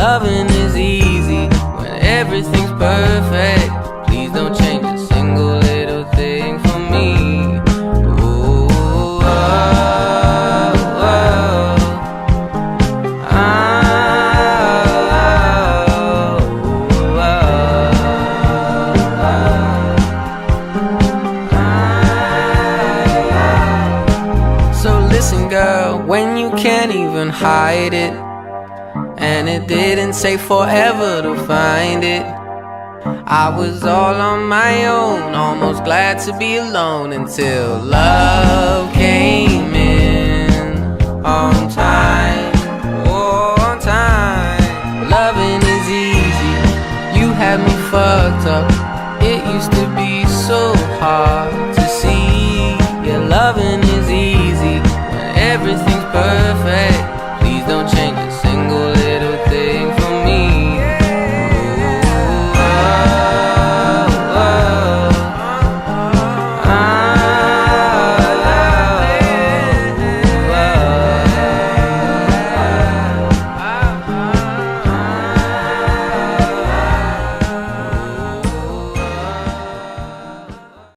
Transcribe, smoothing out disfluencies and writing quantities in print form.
Loving is easy when everything's perfect. Please don't change a single little thing for me. Ooh, oh, oh. So listen, girl, when you can't even hide it, and it didn't take forever to find it. I was all on my own, almost glad to be alone, until love came in on time. Oh, on time. Loving is easy. You had me fucked up. It used to be